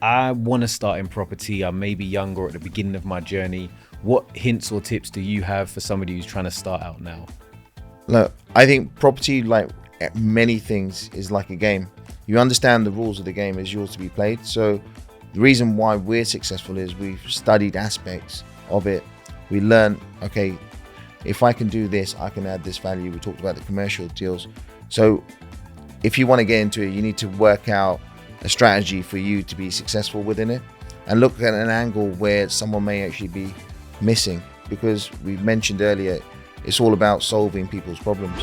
I want to start in property. I'm maybe younger or at the beginning of my journey. What hints or tips do you have for somebody who's trying to start out now? Look, I think property, like many things, is like a game. You understand the rules of the game is yours to be played. So the reason why we're successful is we've studied aspects of it. We learn, okay, if I can do this, I can add this value. We talked about the commercial deals. So if you want to get into it, you need to work out a strategy for you to be successful within it and look at an angle where someone may actually be missing, because we mentioned earlier, it's all about solving people's problems.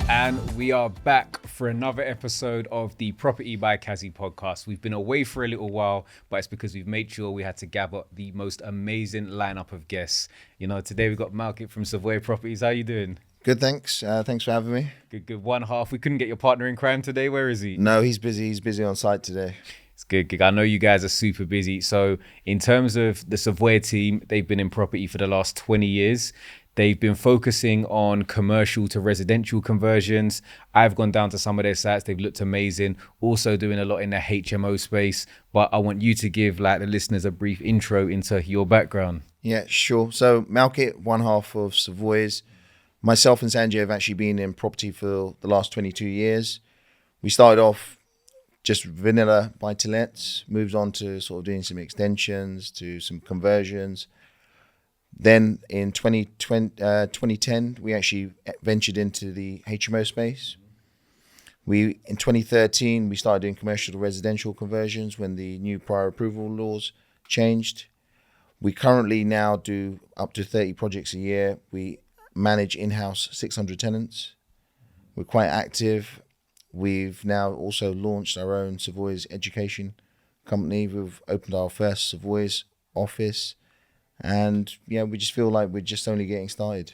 And we are back for another episode of the Property by Kazy Podcast. We've been away for a little while, but it's because we've made sure we had to gather the most amazing lineup of guests. You know, today we've got Malci from Savoys Properties. How you doing? Good, thanks. Thanks for having me. Good. One half. We couldn't get your partner in crime today. Where is he? No, he's busy. He's busy on site today. It's good. I know you guys are super busy. So in terms of the Savoys team, they've been in property for the last 20 years. They've been focusing on commercial to residential conversions. I've gone down to some of their sites. They've looked amazing. Also doing a lot in the HMO space. But I want you to give the listeners a brief intro into your background. Yeah, sure. So Malci, one half of Savoys. Myself and Sanjay have actually been in property for the last 22 years. We started off just vanilla buy-to-lets, moved on to sort of doing some extensions, to some conversions. Then in 2010, we actually ventured into the HMO space. In 2013, we started doing commercial to residential conversions when the new prior approval laws changed. We currently now do up to 30 projects a year. We manage in-house 600 tenants. We're quite active. We've now also launched our own Savoys education company. We've opened our first Savoys office. And yeah, we just feel like we're just only getting started.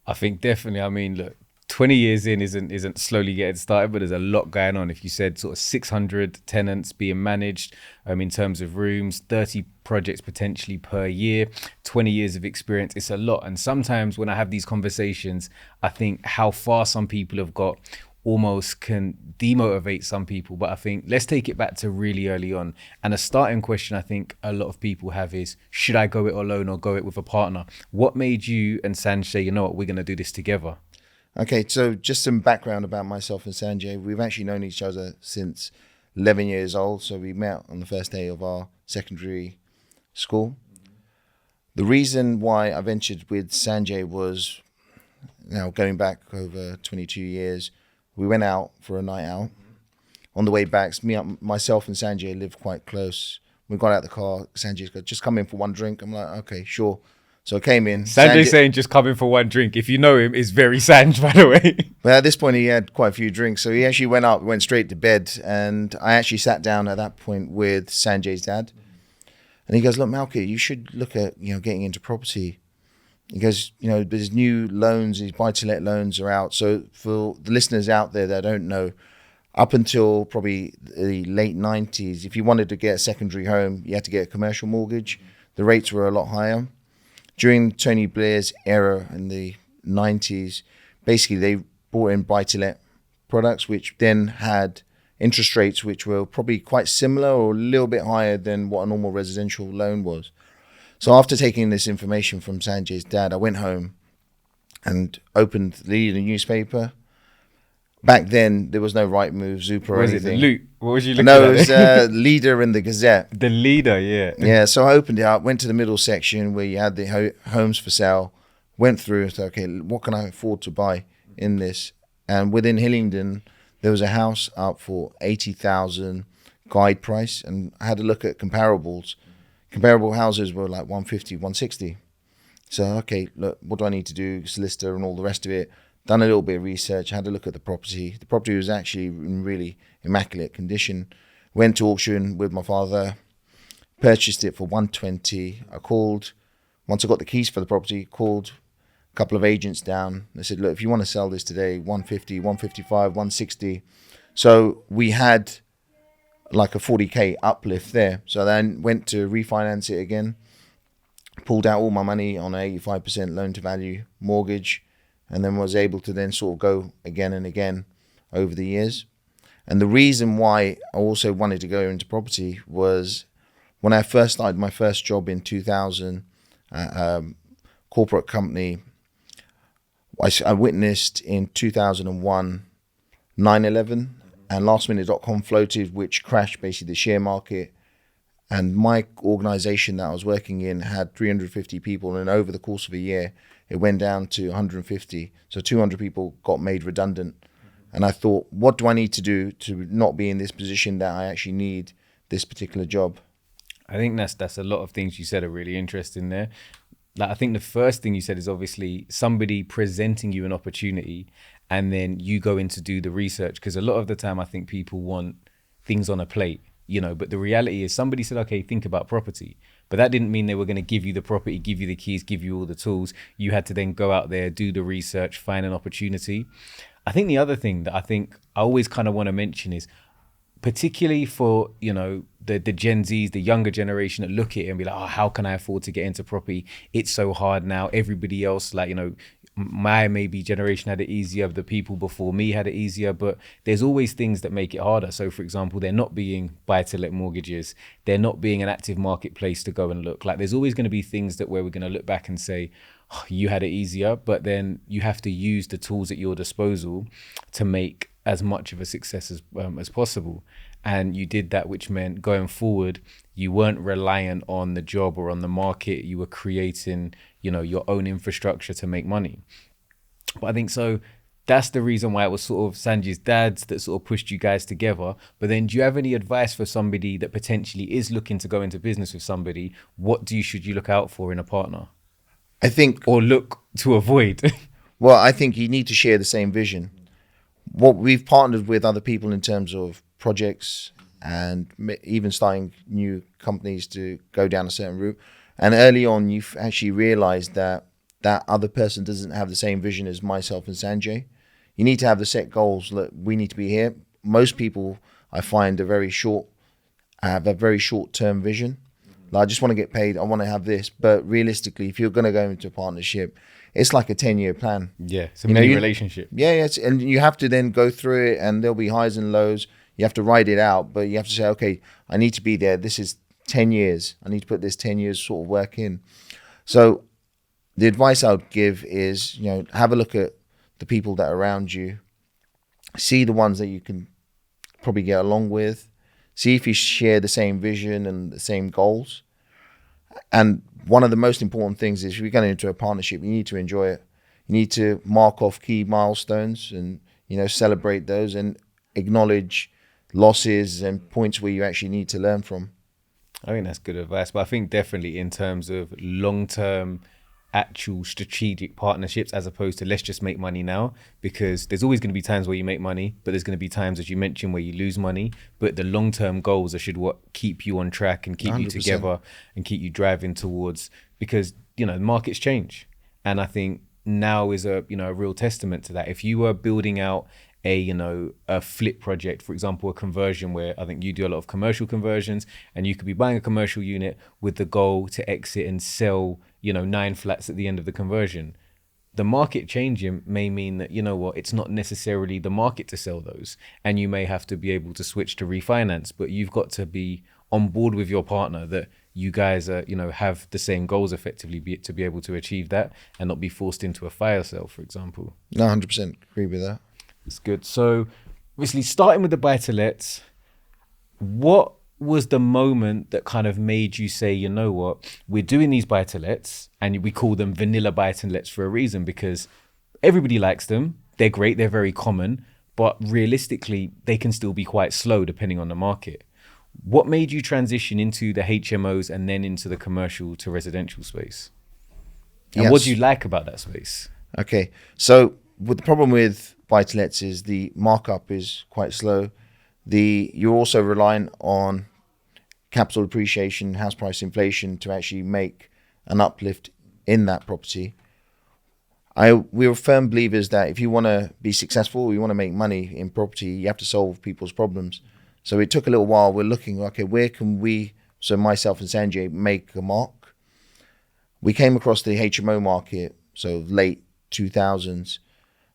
I think definitely. I mean, look, 20 years in isn't slowly getting started, but there's a lot going on. If you said sort of 600 tenants being managed in terms of rooms, 30 projects potentially per year, 20 years of experience, it's a lot. And sometimes when I have these conversations, I think how far some people have got almost can demotivate some people. But I think let's take it back to really early on. And a starting question I think a lot of people have is, should I go it alone or go it with a partner? What made you and Sanj say, you know what, we're going to do this together? Okay, so just some background about myself and Sanjay. We've actually known each other since 11 years old. So we met on the first day of our secondary school. The reason why I ventured with Sanjay was, now going back over 22 years, we went out for a night out. On the way back, myself and Sanjay live quite close. We got out the car. Sanjay's got, just come in for one drink. I'm like, okay, sure. So I came in. Sanjay's saying just come in for one drink. If you know him, it's very Sanj, by the way. But at this point, he had quite a few drinks. So he actually went straight to bed. And I actually sat down at that point with Sanjay's dad. And he goes, look, Malci, you should look at, getting into property. He goes, there's new loans, these buy-to-let loans are out. So for the listeners out there that don't know, up until probably the late 90s, if you wanted to get a secondary home, you had to get a commercial mortgage. The rates were a lot higher. During Tony Blair's era in the 90s, basically they brought in buy-to-let products, which then had interest rates which were probably quite similar or a little bit higher than what a normal residential loan was. So after taking this information from Sanjay's dad, I went home and opened the newspaper. Back then, there was no Rightmove, Zoop or anything. Was it the Loot? What was you looking at? No, it was Leader in the Gazette. The Leader, yeah. Yeah, so I opened it up, went to the middle section where you had the homes for sale, went through and said, okay, what can I afford to buy in this? And within Hillingdon, there was a house up for 80,000 guide price. And I had a look at comparables. Comparable houses were like 150, 160. So, okay, look, what do I need to do? Solicitor and all the rest of it. Done a little bit of research, had a look at the property. The property was actually in really immaculate condition. Went to auction with my father, purchased it for 120. I called, once I got the keys for the property, called a couple of agents down. They said, look, if you want to sell this today, 150, 155, 160. So we had like a 40K uplift there. So then went to refinance it again. pulled out all my money on an 85% loan to value mortgage, and then was able to then sort of go again and again over the years. And the reason why I also wanted to go into property was when I first started my first job in 2000, corporate company, I witnessed in 2001 9/11 and lastminute.com floated, which crashed basically the share market. And my organization that I was working in had 350 people, and over the course of a year, it went down to 150. So 200 people got made redundant. And I thought, what do I need to do to not be in this position that I actually need this particular job? I think that's a lot of things you said are really interesting there. Like, I think the first thing you said is obviously somebody presenting you an opportunity and then you go in to do the research. Because a lot of the time I think people want things on a plate, you know, but the reality is somebody said, okay, think about property. But that didn't mean they were going to give you the property, give you the keys, give you all the tools. You had to then go out there, do the research, find an opportunity. I think the other thing that I think I always kind of want to mention is, particularly for, you know, the Gen Zs, the younger generation that look at it and be like, oh, how can I afford to get into property? It's so hard now. Everybody else, like, you know, my maybe generation had it easier, the people before me had it easier, but there's always things that make it harder. So for example, there not being buy-to-let mortgages, there not being an active marketplace to go and look. Like, there's always going to be things that where we're going to look back and say, oh, you had it easier, but then you have to use the tools at your disposal to make as much of a success as possible. And you did that, which meant going forward, you weren't reliant on the job or on the market. You were creating, you know, your own infrastructure to make money. But I think so that's the reason why it was sort of Sanjay's dads that sort of pushed you guys together. But then do you have any advice for somebody that potentially is looking to go into business with somebody? What should you look out for in a partner? I think, or look to avoid? well, I think you need to share the same vision. What we've partnered with other people in terms of projects and even starting new companies to go down a certain route. And early on, you've actually realized that that other person doesn't have the same vision as myself and Sanjay. You need to have the set goals that we need to be here. Most people, I find, have a very short-term vision. Like, I just want to get paid. I want to have this. But realistically, if you're going to go into a partnership, it's like a 10-year plan. Yeah, it's a mini relationship. Yeah, and you have to then go through it, and there'll be highs and lows. You have to ride it out, but you have to say, okay, I need to be there. This is 10 years. I need to put this 10 years sort of work in. So the advice I would give is, you know, have a look at the people that are around you. See the ones that you can probably get along with. See if you share the same vision and the same goals. And one of the most important things is, if you're going into a partnership, you need to enjoy it. You need to mark off key milestones and, you know, celebrate those and acknowledge losses and points where you actually need to learn from. I think that's good advice. But I think definitely in terms of long-term actual strategic partnerships, as opposed to let's just make money now, because there's always going to be times where you make money, but there's going to be times, as you mentioned, where you lose money. But the long-term goals are should what keep you on track and keep 100%. You together and keep you driving towards, because, you know, markets change. And I think now is a real testament to that. If you were building out a flip project, for example, a conversion, where I think you do a lot of commercial conversions, and you could be buying a commercial unit with the goal to exit and sell, 9 flats at the end of the conversion. The market changing may mean that, it's not necessarily the market to sell those, and you may have to be able to switch to refinance, but you've got to be on board with your partner that you guys are, have the same goals effectively to be able to achieve that and not be forced into a fire sale, for example. No, 100% agree with that. It's good. So obviously starting with the buy-to-lets, what was the moment that kind of made you say, you know what, we're doing these buy-to-lets, and we call them vanilla buy-to-lets for a reason, because everybody likes them. They're great. They're very common, but realistically, they can still be quite slow depending on the market. What made you transition into the HMOs and then into the commercial to residential space? And what do you like about that space? Okay. So the problem with buy-to-lets is the markup is quite slow. You're also relying on capital appreciation, house price inflation to actually make an uplift in that property. We're firm believers that if you want to be successful, you want to make money in property, you have to solve people's problems. So it took a little while. We're looking, okay, where can we, so myself and Sanjay, make a mark? we came across the HMO market, so late 2000s,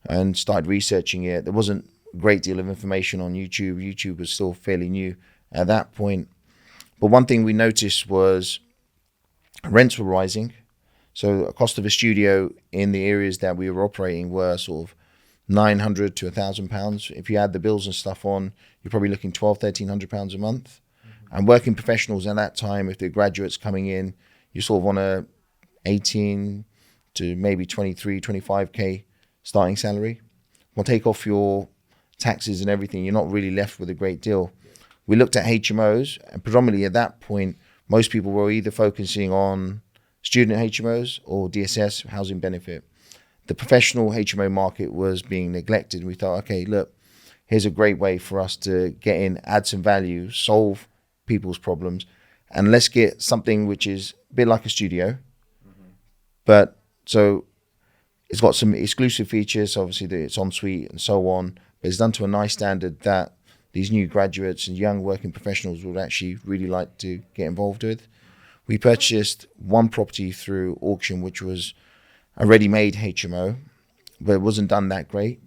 and started researching it. There wasn't a great deal of information on YouTube. YouTube was still fairly new at that point. But one thing we noticed was rents were rising. So the cost of a studio in the areas that we were operating were sort of £900 to £1,000. If you add the bills and stuff on, you're probably looking £1,200-1,300 a month. And working professionals at that time, if they're graduates coming in, you're sort of on a 18 to maybe 23, 25K starting salary. Well, take off your taxes and everything, you're not really left with a great deal. We looked at HMOs, and predominantly at that point, most people were either focusing on student HMOs or DSS, housing benefit. The professional HMO market was being neglected. We thought, okay, look, here's a great way for us to get in, add some value, solve people's problems, and let's get something which is a bit like a studio, but so it's got some exclusive features, obviously that it's en suite and so on, but it's done to a nice standard that these new graduates and young working professionals would actually really like to get involved with. We purchased one property through auction, which was a ready-made HMO, but it wasn't done that great.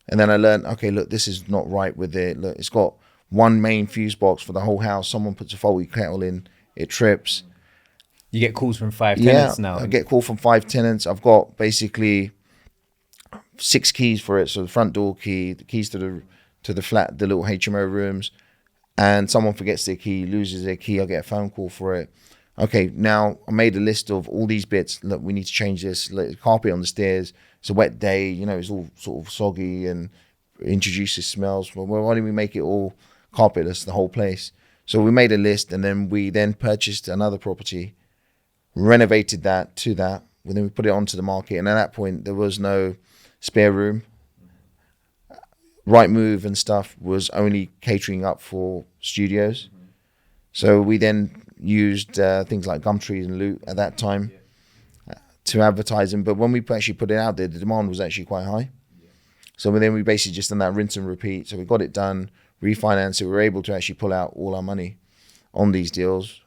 And then I learned, okay, look, this is not right with it. Look, it's got one main fuse box for the whole house. Someone puts a faulty kettle in, it trips. You get calls from 5 tenants now. I get called from 5 tenants. I've got basically 6 keys for it. So the front door key, the keys to the flat, the little HMO rooms, and someone forgets their key, loses their key. I'll get a phone call for it. Okay, now I made a list of all these bits. Look, we need to change this. Look, carpet on the stairs. It's a wet day. You know, it's all sort of soggy and introduces smells. Well, why don't we make it all carpetless, the whole place? So we made a list, and then we purchased another property, renovated that to that, and then we put it onto the market. And at that point, there was no spare room. Rightmove and stuff was only catering up for studios. So we then used things like Gumtree and Loot at that time to advertise them. But when we actually put it out there, the demand was actually quite high. So then we basically just done that rinse and repeat. So we got it done, refinanced it. We were able to actually pull out all our money on these deals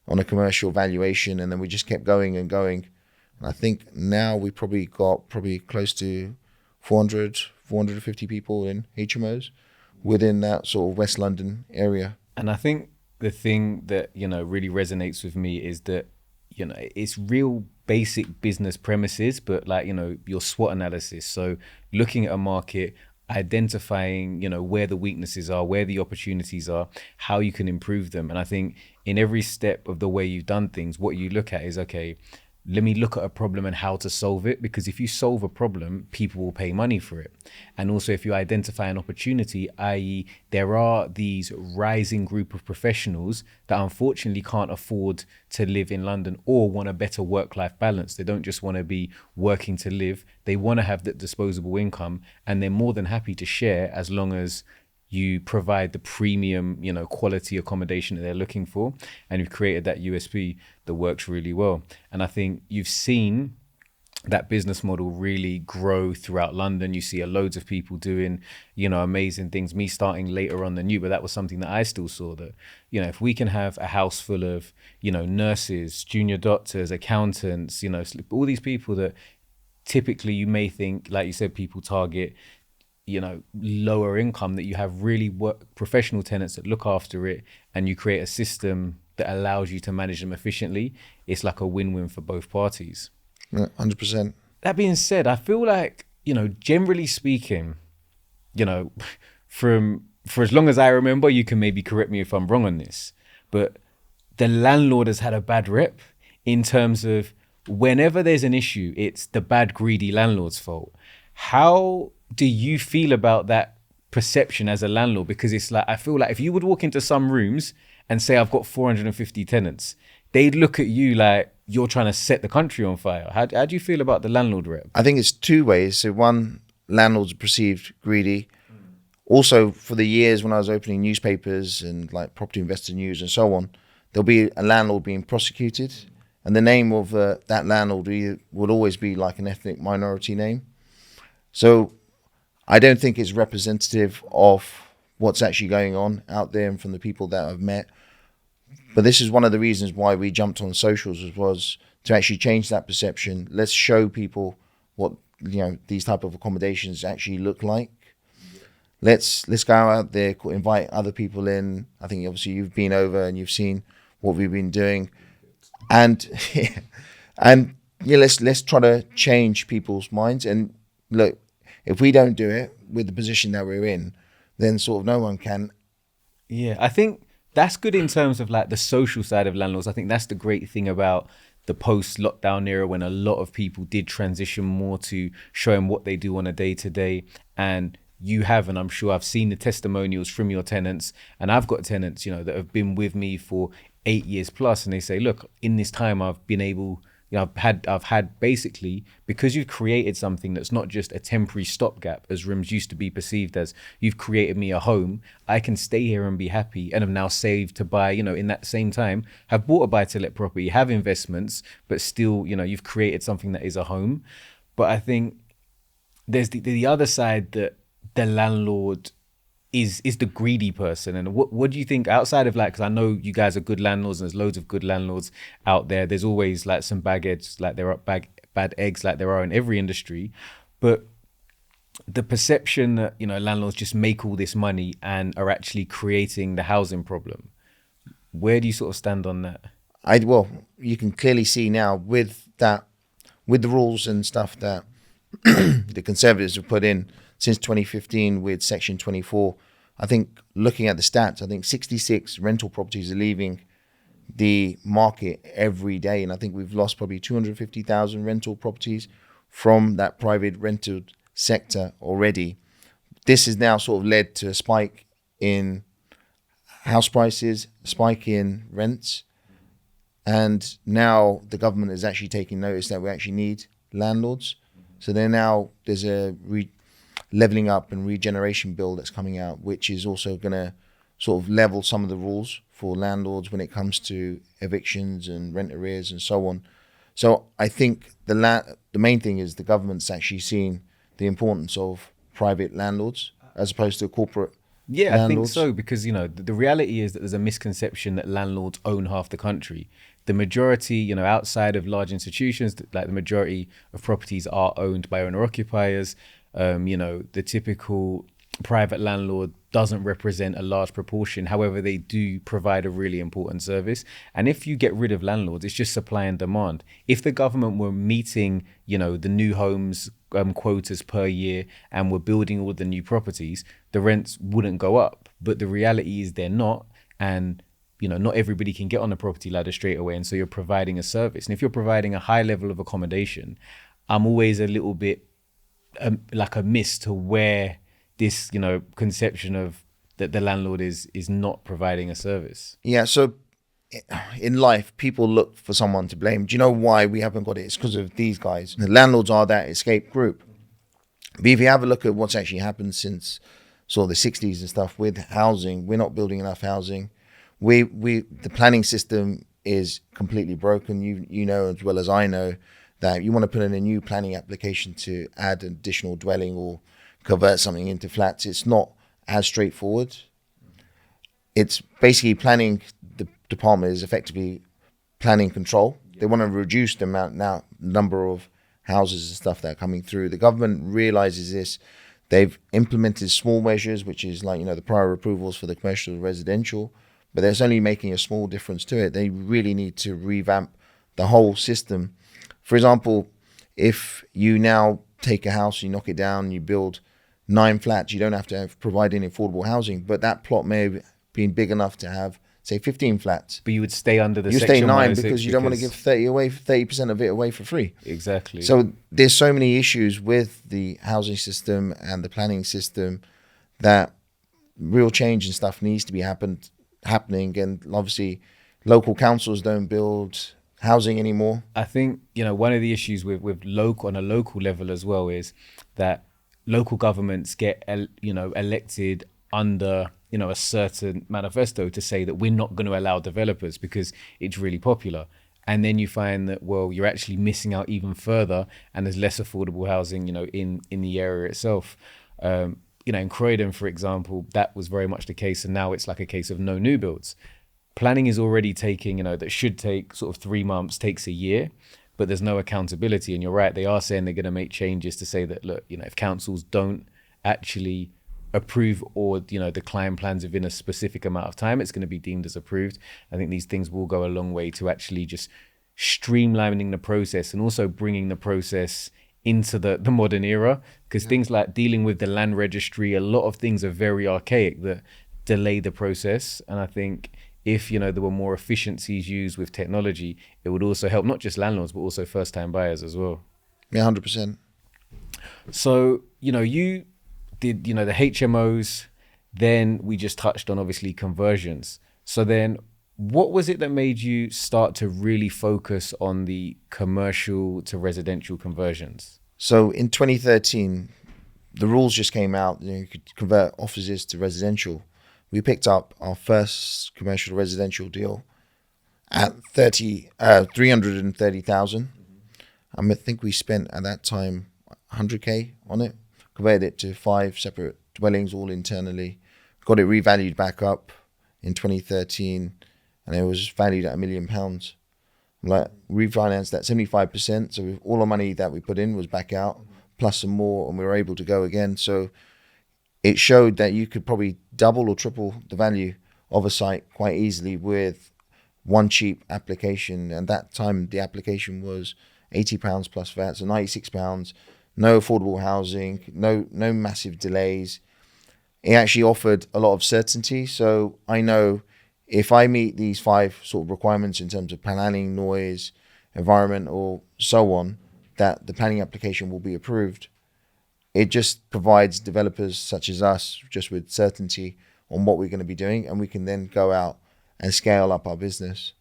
on a commercial valuation. And then we just kept going and going. And I think now we probably got close to 450 people in HMOs within that sort of West London area. And I think the thing that, you know, really resonates with me is that, you know, it's real basic business premises, but like, you know, your SWOT analysis. So looking at a market, identifying, you know, where the weaknesses are, where the opportunities are, how you can improve them. And I think in every step of the way you've done things, what you look at is, okay, let me look at a problem and how to solve it. Because if you solve a problem, people will pay money for it. And also if you identify an opportunity, i.e. there are these rising group of professionals that unfortunately can't afford to live in London or want a better work-life balance. They don't just want to be working to live. They want to have that disposable income, and they're more than happy to share as long as you provide the premium, you know, quality accommodation that they're looking for. And you've created that USP that works really well. And I think you've seen that business model really grow throughout London. You see loads of people doing, you know, amazing things. Me starting later on than you, but that was something that I still saw, that, you know, if we can have a house full of, you know, nurses, junior doctors, accountants, you know, all these people that typically you may think, like you said, people target, you know, lower income, that you have really professional tenants that look after it, and you create a system that allows you to manage them efficiently. It's like a win-win for both parties. 100%. That being said, I feel like, you know, generally speaking, you know, for as long as I remember, you can maybe correct me if I'm wrong on this, but the landlord has had a bad rep in terms of whenever there's an issue, it's the bad, greedy landlord's fault. How do you feel about that perception as a landlord? Because it's like, I feel like if you would walk into some rooms and say, I've got 450 tenants, they'd look at you like you're trying to set the country on fire. How do you feel about the landlord rep? I think it's two ways. So one, landlords are perceived greedy. Also, for the years when I was opening newspapers and like Property Investor News and so on, there'll be a landlord being prosecuted, and the name of that landlord would always be like an ethnic minority name. So I don't think it's representative of what's actually going on out there and from the people that I've met. But this is one of the reasons why we jumped on socials, was to actually change that perception. Let's show people what, these type of accommodations actually look like. Let's go out there, invite other people in. I think obviously you've been over and you've seen what we've been doing, and let's try to change people's minds. And look, if we don't do it with the position that we're in, then sort of no one can. Yeah, I think that's good in terms of like the social side of landlords. I think that's the great thing about the post-lockdown era, when a lot of people did transition more to showing what they do on a day-to-day. And you have, and I'm sure I've seen the testimonials from your tenants, and I've got tenants, that have been with me for 8 years plus, and they say, look, in this time I've been able, I've had basically, because you've created something that's not just a temporary stopgap as rooms used to be perceived as, you've created me a home, I can stay here and be happy, and have now saved to buy, in that same time, have bought a buy-to-let property, have investments, but still, you've created something that is a home. But I think there's the other side, that the landlord is the greedy person. And what do you think, outside of like, because I know you guys are good landlords and there's loads of good landlords out there, there's always like some bad eggs, like there are bad eggs like there are in every industry, but the perception that landlords just make all this money and are actually creating the housing problem, where do you sort of stand on that? Well, you can clearly see now with the rules and stuff that the Conservatives have put in since 2015 with Section 24. I think, looking at the stats, I think 66 rental properties are leaving the market every day. And I think we've lost probably 250,000 rental properties from that private rental sector already. This has now sort of led to a spike in house prices, a spike in rents. And now the government is actually taking notice that we actually need landlords. So there's a leveling up and regeneration bill that's coming out, which is also going to sort of level some of the rules for landlords when it comes to evictions and rent arrears and so on. So I think the main thing is the government's actually seeing the importance of private landlords as opposed to corporate landlords. I think so, because the reality is that there's a misconception that landlords own half the country. The majority, outside of large institutions, like the majority of properties are owned by owner-occupiers. The typical private landlord doesn't represent a large proportion. However, they do provide a really important service. And if you get rid of landlords, it's just supply and demand. If the government were meeting, the new homes quotas per year and were building all the new properties, the rents wouldn't go up. But the reality is they're not. And not everybody can get on the property ladder straight away. And so you're providing a service. And if you're providing a high level of accommodation, I'm always a little bit like a miss to where this, conception of that the landlord is not providing a service. Yeah. So in life, people look for someone to blame. Do you know why we haven't got it? It's because of these guys. The landlords are that escape group. But if you have a look at what's actually happened since sort of the 60s and stuff with housing, we're not building enough housing. The planning system is completely broken. You know as well as I know that you want to put in a new planning application to add an additional dwelling or convert something into flats. It's not as straightforward. It's basically planning. The department is effectively planning control. They want to reduce the number of houses and stuff that are coming through. The government realizes this. They've implemented small measures, which is like, the prior approvals for the commercial and residential, but that's only making a small difference to it. They really need to revamp the whole system. For example, if you now take a house, you knock it down, you build 9 flats, you don't have to provide any affordable housing, but that plot may have been big enough to have, say, 15 flats. But you would stay under the Section 9. You stay 9 because you don't want to give 30% of it away for free. Exactly. So there's so many issues with the housing system and the planning system that real change and stuff needs to be happening. And obviously, local councils don't build housing anymore. I think, one of the issues with on a local level as well is that local governments get, elected under, a certain manifesto to say that we're not going to allow developers because it's really popular. And then you find that, well, you're actually missing out even further, and there's less affordable housing, in the area itself. In Croydon, for example, that was very much the case. And now it's like a case of no new builds. planning is already taking, that should take sort of 3 months, takes a year, but there's no accountability. And you're right, they are saying they're going to make changes to say that, look, if councils don't actually approve or, decline plans within a specific amount of time, it's going to be deemed as approved. I think these things will go a long way to actually just streamlining the process and also bringing the process into the modern era, because things like dealing with the land registry, a lot of things are very archaic that delay the process. And I think if there were more efficiencies used with technology, it would also help not just landlords but also first-time buyers as well. Yeah, 100%. So you did the HMOs, then we just touched on obviously conversions. So then what was it that made you start to really focus on the commercial to residential conversions? So in 2013, the rules just came out, you could convert offices to residential. We picked up our first commercial residential deal at 330,000. I think we spent at that time 100K on it, converted it to 5 separate dwellings, all internally, got it revalued back up in 2013, and it was valued at £1 million. Like, refinanced at 75%, so all our money that we put in was back out, plus some more, and we were able to go again. So it showed that you could probably double or triple the value of a site quite easily with one cheap application. And that time the application was £80 plus VAT, so £96, no affordable housing, no massive delays. It actually offered a lot of certainty. So I know if I meet these 5 sort of requirements in terms of planning, noise, environment, or so on, that the planning application will be approved. It just provides developers such as us just with certainty on what we're going to be doing, and we can then go out and scale up our business.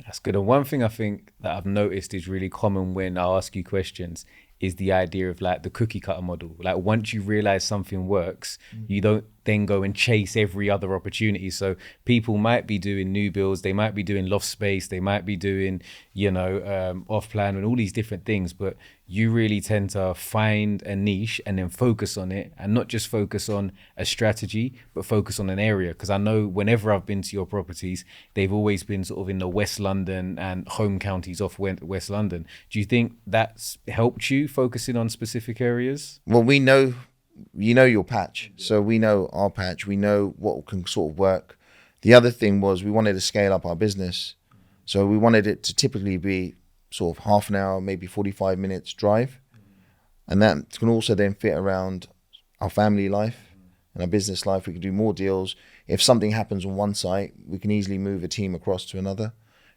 That's good. And one thing I think that I've noticed is really common when I ask you questions is the idea of like the cookie cutter model. Like, once you realize something works, you don't then go and chase every other opportunity. So people might be doing new builds, they might be doing loft space, they might be doing, off plan and all these different things, but you really tend to find a niche and then focus on it, and not just focus on a strategy, but focus on an area. Because I know whenever I've been to your properties, they've always been sort of in the West London and home counties off West London. Do you think that's helped you focusing on specific areas? Well, we know, your patch. So we know our patch. We know what can sort of work. The other thing was we wanted to scale up our business. So we wanted it to typically be sort of half an hour, maybe 45 minutes drive. And that can also then fit around our family life and our business life. We can do more deals. If something happens on one site, we can easily move a team across to another.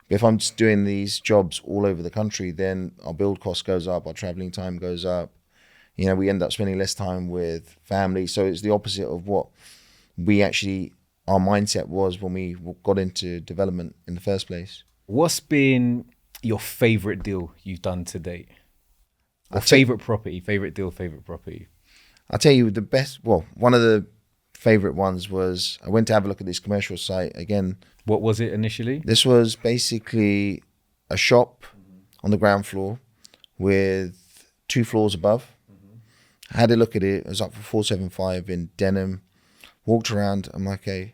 But if I'm just doing these jobs all over the country, then our build cost goes up, our traveling time goes up. We end up spending less time with family. So it's the opposite of what our mindset was when we got into development in the first place. What's been your favorite deal you've done to date? Or favorite property? I'll tell you the best. Well, one of the favorite ones was I went to have a look at this commercial site again. What was it initially? This was basically a shop on the ground floor with 2 floors above. I had a look at it. It was up for 475 in Denham. Walked around. I'm like, okay.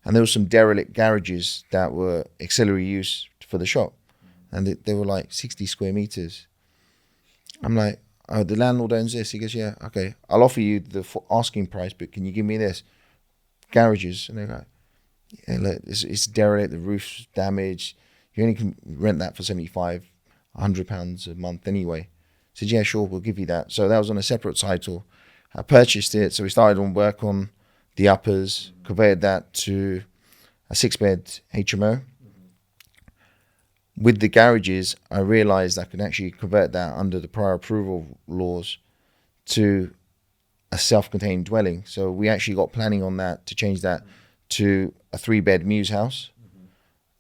And there were some derelict garages that were auxiliary use for the shop. And they were like 60 square meters. I'm like, oh, the landlord owns this. He goes, yeah, okay. I'll offer you the asking price, but can you give me this? Garages. And they're like, yeah, look, it's derelict. The roof's damaged. You only can rent that for £75, £100 a month anyway. I said, yeah, sure, we'll give you that. So that was on a separate title. I purchased it. So we started on work on the uppers, converted that to a 6-bed HMO. With the garages, I realized I could actually convert that under the prior approval laws to a self-contained dwelling. So we actually got planning on that to change that to a 3-bed Muse house.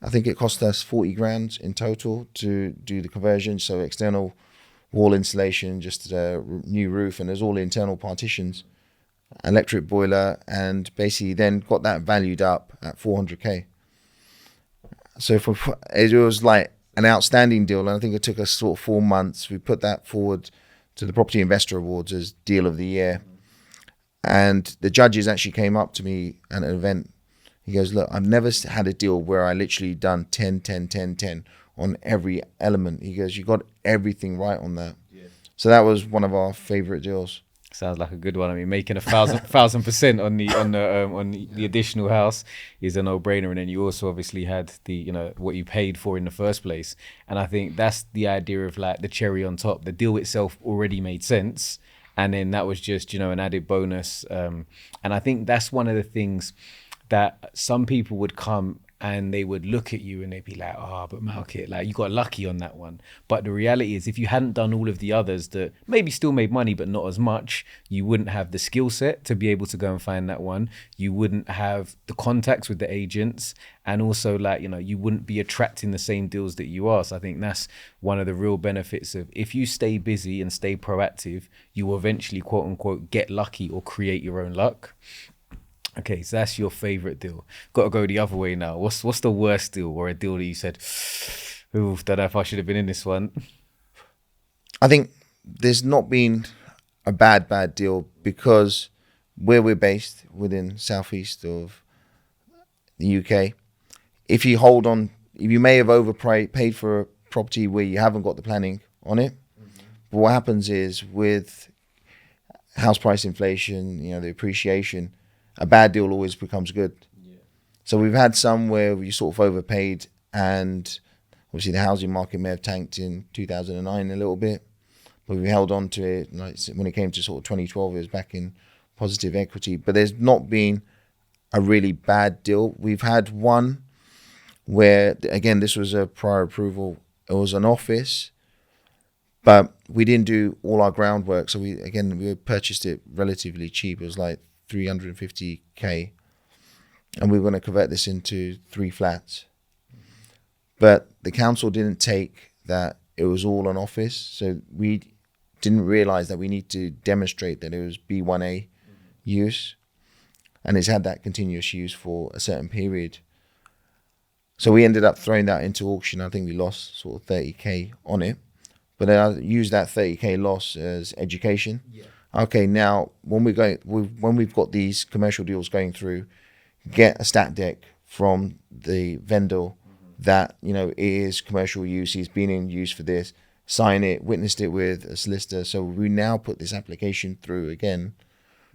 I think it cost us 40 grand in total to do the conversion. So external wall insulation, just a new roof, and there's all internal partitions, electric boiler, and basically then got that valued up at 400k. So it was like an outstanding deal, and I think it took us sort of 4 months. We put that forward to the Property Investor Awards as Deal of the Year, and the judges actually came up to me at an event He goes, look, I've never had a deal where I literally done 10, 10, 10, 10 on every element. He goes, you got everything right on that. Yeah. So that was one of our favorite deals. Sounds like a good one. I mean, making 1,000% on the additional house is a no-brainer, and then you also obviously had the what you paid for in the first place. And I think that's the idea of like the cherry on top. The deal itself already made sense, and then that was just an added bonus. And I think that's one of the things that some people would come and they would look at you and they'd be like, oh, but Malci, like you got lucky on that one. But the reality is, if you hadn't done all of the others that maybe still made money, but not as much, you wouldn't have the skill set to be able to go and find that one. You wouldn't have the contacts with the agents. And also you wouldn't be attracting the same deals that you are. So I think that's one of the real benefits of, if you stay busy and stay proactive, you will eventually, quote unquote, get lucky or create your own luck. Okay, so that's your favorite deal. Got to go the other way now. What's the worst deal, or a deal that you said, ooh, don't know if I should have been in this one? I think there's not been a bad deal, because where we're based within southeast of the UK, if you hold on, you may have overpaid for a property where you haven't got the planning on it. Mm-hmm. But what happens is, with house price inflation, the appreciation, a bad deal always becomes good. Yeah. So we've had some where we sort of overpaid, and obviously the housing market may have tanked in 2009 a little bit, but we held on to it. Like when it came to sort of 2012, it was back in positive equity. But there's not been a really bad deal. We've had one where, again, this was a prior approval. It was an office, but we didn't do all our groundwork. So we purchased it relatively cheap. It was like 350k, and we were going to convert this into 3 flats. But the council didn't take that it was all an office, so we didn't realize that we need to demonstrate that it was B1A use, and it's had that continuous use for a certain period. So we ended up throwing that into auction. I think we lost sort of 30k on it, but then I used that 30k loss as education. Yeah. Okay, now when we've got these commercial deals going through, get a stat deck from the vendor that it is commercial use. He's been in use for this. Sign it, witnessed it with a solicitor. So we now put this application through again.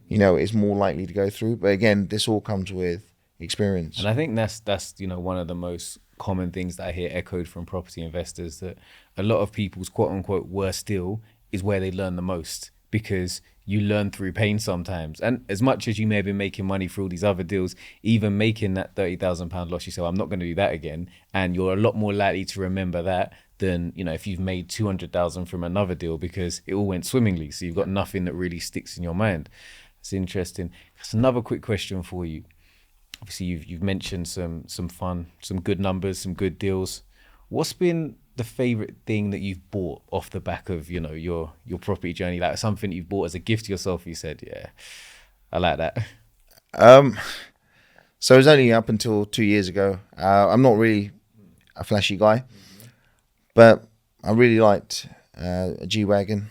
It's more likely to go through. But again, this all comes with experience. And I think that's one of the most common things that I hear echoed from property investors, that a lot of people's quote unquote worst deal is where they learn the most, because you learn through pain sometimes. And as much as you may have been making money through all these other deals, even making that £30,000 loss, you say, well, I'm not going to do that again. And you're a lot more likely to remember that than, if you've made 200,000 from another deal, because it all went swimmingly. So you've got nothing that really sticks in your mind. It's interesting. That's another quick question for you. Obviously, you've mentioned some fun, some good numbers, some good deals. What's been the favorite thing that you've bought off the back of your property journey, like something you've bought as a gift to yourself? You said, yeah, I like that. So it was only up until 2 years ago. I'm not really a flashy guy, but I really liked a G-Wagon.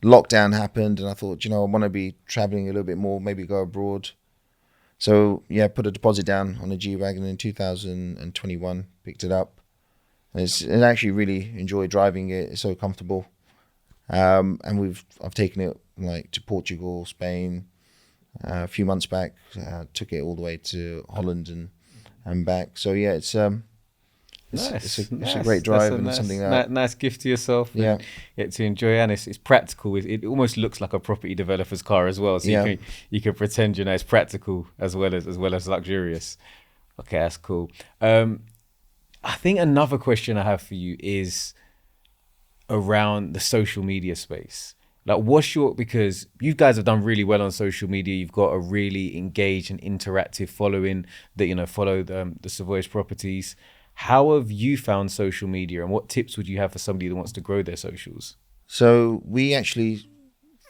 Lockdown happened, and I thought, I want to be traveling a little bit more, maybe go abroad. So yeah, put a deposit down on a G-Wagon in 2021, picked it up. And actually really enjoy driving it. It's so comfortable. And I've taken it like to Portugal, Spain. A few months back, took it all the way to Holland and back. So yeah, it's nice. It's a great drive, and it's something that nice gift to yourself. Yeah, get to enjoy, and it's practical. It almost looks like a property developer's car as well. So you can pretend it's practical as well as luxurious. Okay, that's cool. I think another question I have for you is around the social media space. Like, because you guys have done really well on social media. You've got a really engaged and interactive following that, follow the Savoys Properties. How have you found social media, and what tips would you have for somebody that wants to grow their socials? So we actually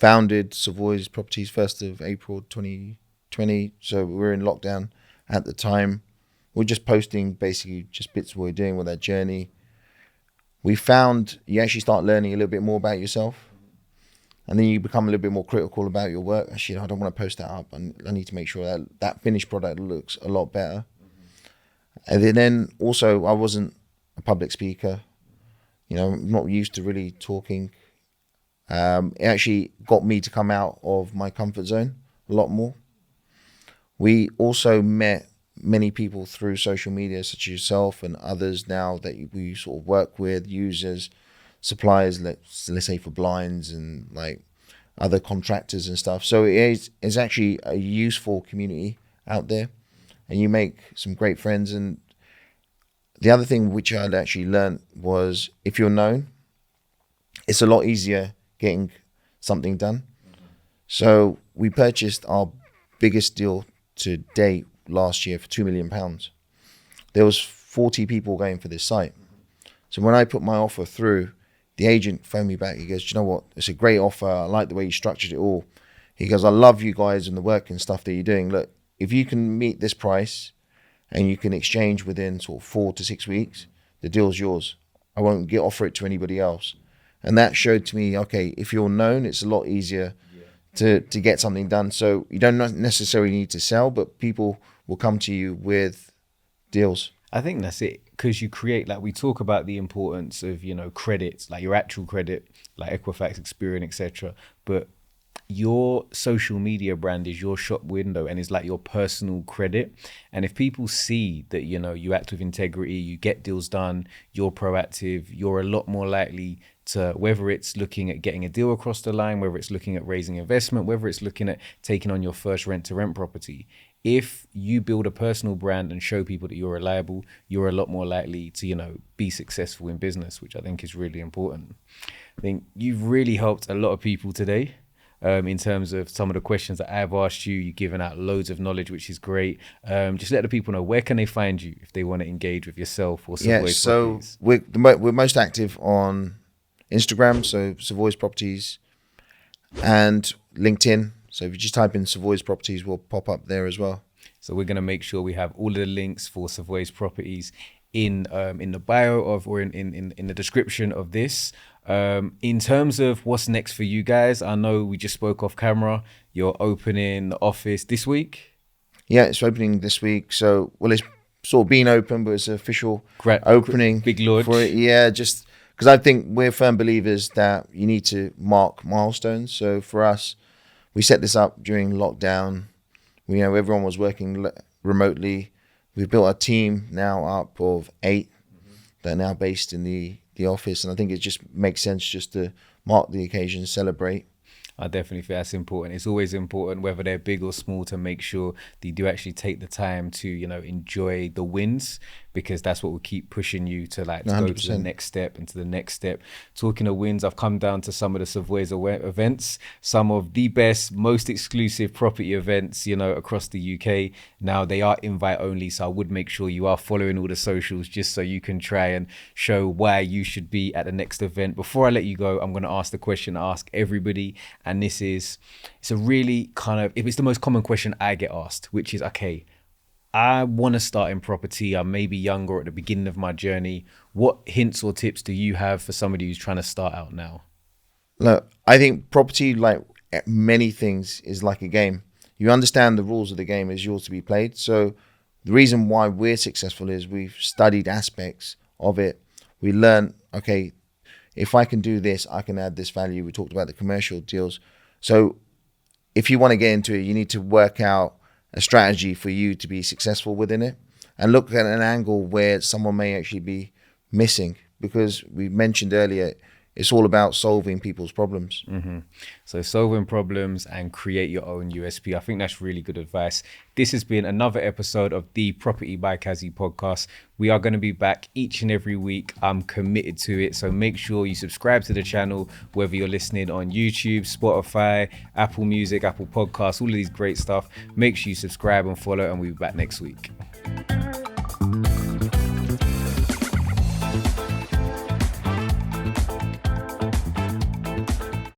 founded Savoys Properties 1st of April 2020. So we were in lockdown at the time. We're just posting basically just bits of what we're doing with our journey. We found you actually start learning a little bit more about yourself. And then you become a little bit more critical about your work. Actually, I don't want to post that up. I need to make sure that that finished product looks a lot better. And then also, I wasn't a public speaker. You know, I'm not used to really talking. It actually got me to come out of my comfort zone a lot more. We also met many people through social media, such as yourself and others now that we sort of work with, users, suppliers, let's say for blinds and like other contractors and stuff. So it's actually a useful community out there, and you make some great friends. And the other thing which I'd actually learned was if you're known, it's a lot easier getting something done. So we purchased our biggest deal to date last year for £2 million. There was 40 people going for this site. So when I put my offer through, the agent phoned me back. He goes, "Do you know what? It's a great offer. I like the way you structured it all." He goes, "I love you guys and the work and stuff that you're doing. Look, if you can meet this price and you can exchange within sort of 4 to 6 weeks, the deal's yours. I won't offer it to anybody else." And that showed to me, okay, if you're known, it's a lot easier to get something done. So you don't necessarily need to sell, but people will come to you with deals. I think that's it, because you create, like we talk about the importance of, you know, credits, like your actual credit, like Equifax, Experian, etc. But your social media brand is your shop window and is like your personal credit. And if people see that, you know, you act with integrity, you get deals done, you're proactive, you're a lot more likely to, whether it's looking at getting a deal across the line, whether it's looking at raising investment, whether it's looking at taking on your first rent to rent property. If you build a personal brand and show people that you're reliable, you're a lot more likely to, you know, be successful in business, which I think is really important. I think you've really helped a lot of people today. In terms of some of the questions that I've asked you, you've given out loads of knowledge, which is great. Just let the people know, where can they find you if they want to engage with yourself or Savoys Properties? We're most active on Instagram, so Savoys Properties, and LinkedIn. So if you just type in Savoys Properties, we'll pop up there as well. So we're going to make sure we have all of the links for Savoys Properties in the bio of, or in the description of this. In terms of what's next for you guys, I know we just spoke off camera. You're opening the office this week. Yeah, it's opening this week. So, well, it's sort of been open, but it's an official opening. Big launch. For it. Yeah, just because I think we're firm believers that you need to mark milestones. So for us, we set this up during lockdown. We, you know, everyone was working remotely. We've built a team now up of 8 that are now based in the office, and I think it just makes sense just to mark the occasion, celebrate. I definitely think that's important. It's always important, whether they're big or small, to make sure that you do actually take the time to, you know, enjoy the wins, because that's what will keep pushing you to like to 100%. Go to the next step and to the next step. Talking of wins, I've come down to some of the Savoys events, some of the best, most exclusive property events, you know, across the UK. Now they are invite only, so I would make sure you are following all the socials just so you can try and show why you should be at the next event. Before I let you go, I'm going to ask the question I ask everybody. And it's a really kind of, it's the most common question I get asked, which is, okay, I want to start in property. I'm maybe younger or at the beginning of my journey. What hints or tips do you have for somebody who's trying to start out now? Look, I think property, like many things, is like a game. You understand the rules of the game is yours to be played. So the reason why we're successful is we've studied aspects of it. We learn, okay, if I can do this, I can add this value. We talked about the commercial deals. So if you want to get into it, you need to work out a strategy for you to be successful within it, and look at an angle where someone may actually be missing, because we mentioned earlier, it's all about solving people's problems. Mm-hmm. So solving problems and create your own USP. I think that's really good advice. This has been another episode of the Property by Kazy podcast. We are going to be back each and every week. I'm committed to it. So make sure you subscribe to the channel, whether you're listening on YouTube, Spotify, Apple Music, Apple Podcasts, all of these great stuff. Make sure you subscribe and follow, and we'll be back next week.